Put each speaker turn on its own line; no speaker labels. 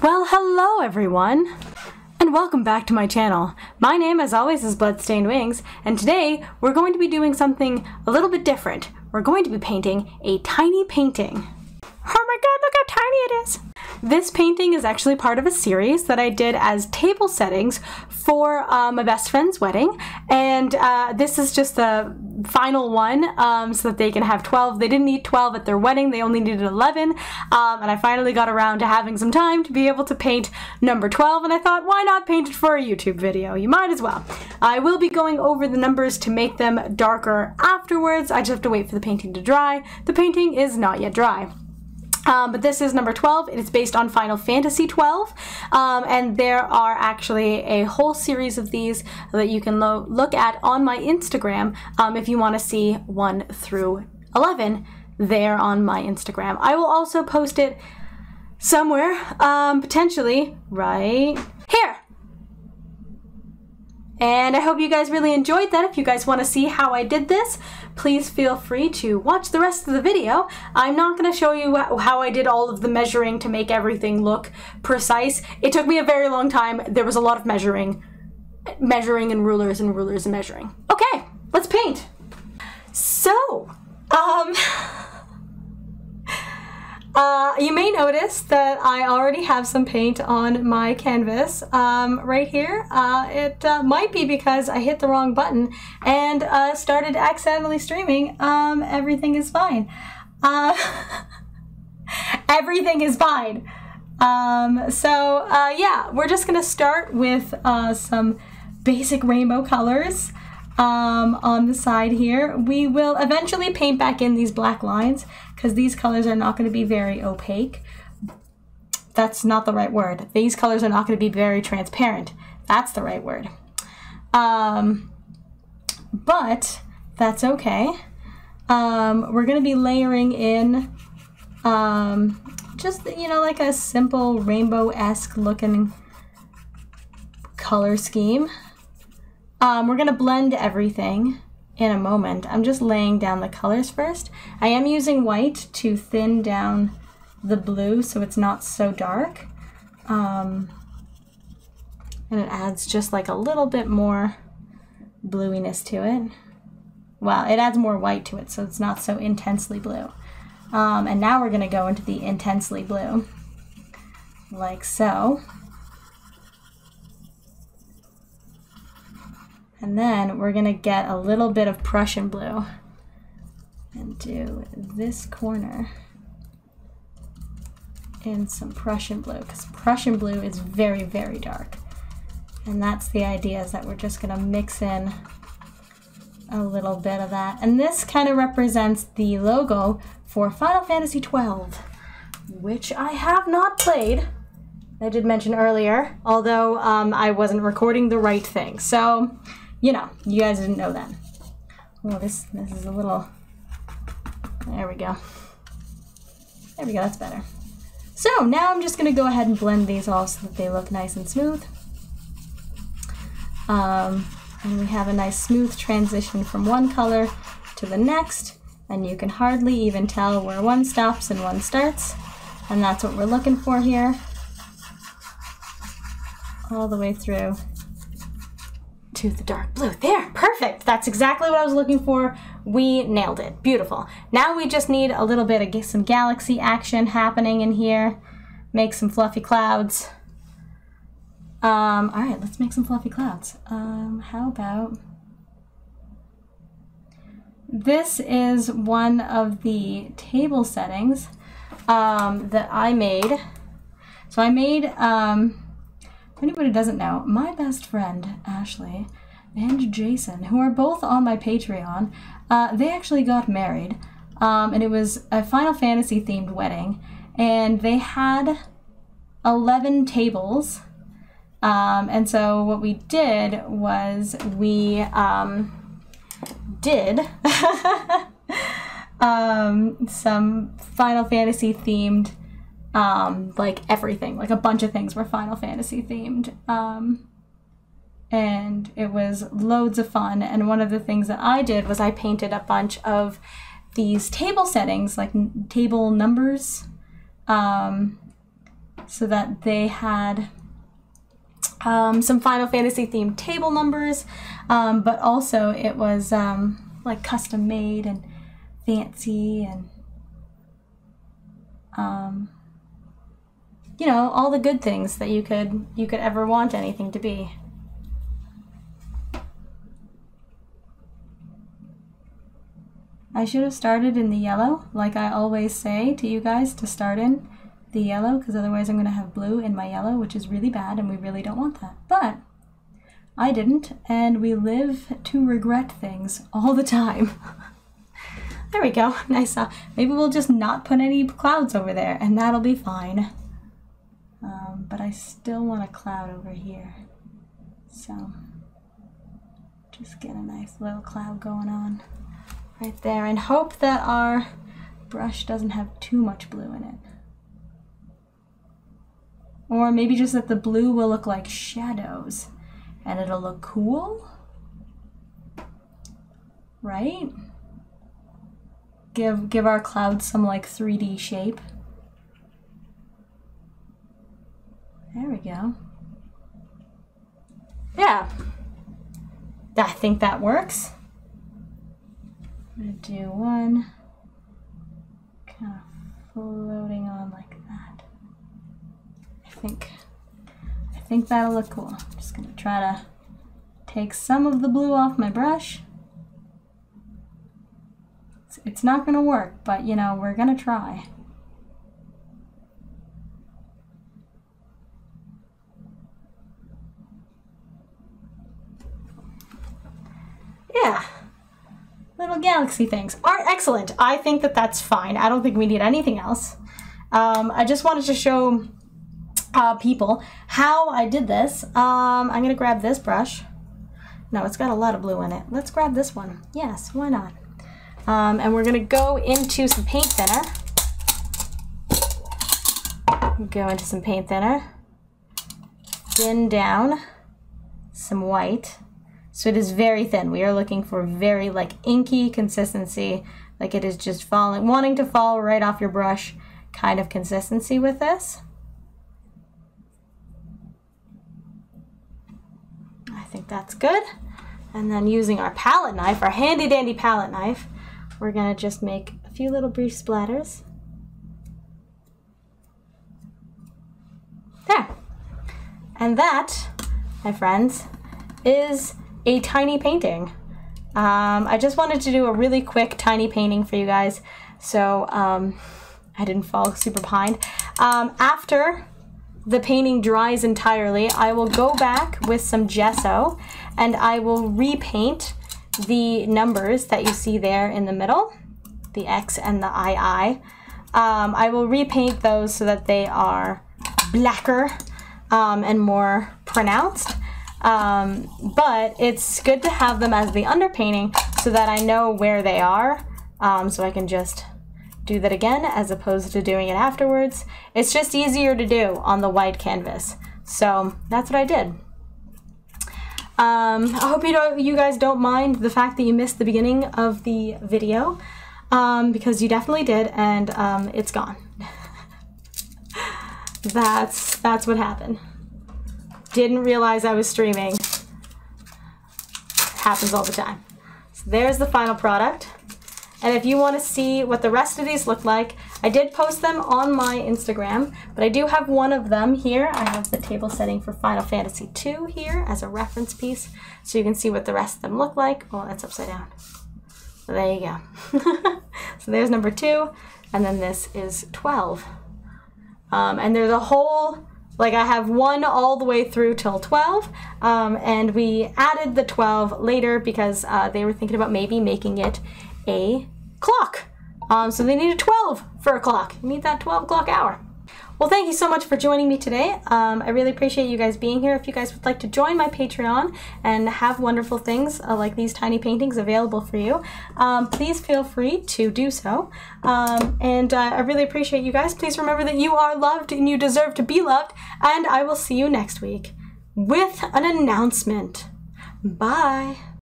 Well, hello everyone, and welcome back to my channel. My name, as always, is Bloodstained Wings, and today we're going to be doing something a little bit different. We're going to be painting a tiny painting. Oh my god, look how tiny it is! This painting is actually part of a series that I did as table settings for my best friend's wedding, and this is just the final one so that they can have 12. They didn't need 12 at their wedding, they only needed 11, and I finally got around to having some time to be able to paint number 12, and I thought, why not paint it for a YouTube video? You might as well. I will be going over the numbers to make them darker afterwards. I just have to wait for the painting to dry. The painting is not yet dry. But this is number 12. It's based on Final Fantasy XII, and there are actually a whole series of these that you can look at on my Instagram if you want to see 1 through 11 there on my Instagram. I will also post it somewhere, potentially right here. And I hope you guys really enjoyed that. If you guys want to see how I did this, please feel free to watch the rest of the video. I'm not going to show you how I did all of the measuring to make everything look precise. It took me a very long time. There was a lot of measuring and rulers and rulers and measuring. Okay, let's paint. So, you may notice that I already have some paint on my canvas right here. It might be because I hit the wrong button and started accidentally streaming. Everything is fine. Everything is fine. Yeah, we're just gonna start with some basic rainbow colors. On the side here. We will eventually paint back in these black lines because these colors are not going to be very opaque. That's not the right word. These colors are not going to be very transparent. That's the right word. But that's okay. We're going to be layering in just, you know, like a simple rainbow-esque looking color scheme. We're going to blend everything in a moment. I'm just laying down the colors first. I am using white to thin down the blue so it's not so dark. And it adds just like a little bit more bluiness to it. Well, it adds more white to it so it's not so intensely blue. And now we're going to go into the intensely blue, like so. And then we're going to get a little bit of Prussian blue and do this corner in some Prussian blue, because Prussian blue is very, very dark. And that's the idea, is that we're just going to mix in a little bit of that. And this kind of represents the logo for Final Fantasy XII, which I have not played. I did mention earlier, although I wasn't recording the right thing. So, you know, you guys didn't know that. Oh, this is a little... There we go. There we go, that's better. So now I'm just going to go ahead and blend these all so that they look nice and smooth. And we have a nice smooth transition from one color to the next, and you can hardly even tell where one stops and one starts. And that's what we're looking for here. All the way through to the dark blue. There, perfect. That's exactly what I was looking for. We nailed it. Beautiful. Now we just need a little bit of some galaxy action happening in here. Make some fluffy clouds. All right, let's make some fluffy clouds. How about... This is one of the table settings that I made. So I made... If anybody doesn't know, my best friend, Ashley, and Jason, who are both on my Patreon, they actually got married, and it was a Final Fantasy themed wedding, and they had 11 tables, and so what we did was we did some Final Fantasy themed like everything, like a bunch of things were Final Fantasy themed, and it was loads of fun. And one of the things that I did was I painted a bunch of these table settings, like table numbers, so that they had some Final Fantasy themed table numbers, but also it was like custom made and fancy and you know, all the good things that you could ever want anything to be. I should have started in the yellow, like I always say to you guys to start in the yellow, because otherwise I'm going to have blue in my yellow, which is really bad, and we really don't want that. But I didn't, and we live to regret things all the time. There we go. Nice. Maybe we'll just not put any clouds over there, and that'll be fine. But I still want a cloud over here. So just get a nice little cloud going on right there, and hope that our brush doesn't have too much blue in it. Or maybe just that the blue will look like shadows and it'll look cool, right? Give our clouds some like 3D shape. There we go. Yeah, I think that works. I'm gonna do one kind of floating on like that. I think that'll look cool. I'm just gonna try to take some of the blue off my brush. It's not gonna work, but you know, we're gonna try. Yeah, little galaxy things are excellent. I think that that's fine. I don't think we need anything else. I just wanted to show people how I did this. I'm gonna grab this brush. No, it's got a lot of blue in it. Let's grab this one. Yes, why not? And we're gonna go into some paint thinner. Go into some paint thinner. Thin down some white. So it is very thin. We are looking for very like inky consistency, like it is just falling, wanting to fall right off your brush kind of consistency with this. I think that's good. And then using our palette knife, our handy dandy palette knife, we're gonna just make a few little brief splatters. There. And that, my friends, is a tiny painting. I just wanted to do a really quick tiny painting for you guys, so I didn't fall super behind. After the painting dries entirely, I will go back with some gesso and I will repaint the numbers that you see there in the middle, the X and the II. I will repaint those so that they are blacker and more pronounced. But it's good to have them as the underpainting so that I know where they are, so I can just do that again as opposed to doing it afterwards. It's just easier to do on the white canvas. So that's what I did. I hope you guys don't mind the fact that you missed the beginning of the video, because you definitely did, and it's gone. That's what happened. Didn't realize I was streaming. Happens all the time. So there's the final product. And if you want to see what the rest of these look like, I did post them on my Instagram, but I do have one of them here. I have the table setting for Final Fantasy II here as a reference piece, so you can see what the rest of them look like. Oh, that's upside down. So there you go. So there's number 2, and then this is 12. And there's a whole, like I have one all the way through till 12, and we added the 12 later because they were thinking about maybe making it a clock. So they needed 12 for a clock. You need that 12 o'clock hour. Well, thank you so much for joining me today. I really appreciate you guys being here. If you guys would like to join my Patreon and have wonderful things like these tiny paintings available for you, please feel free to do so. And I really appreciate you guys. Please remember that you are loved and you deserve to be loved. And I will see you next week with an announcement. Bye.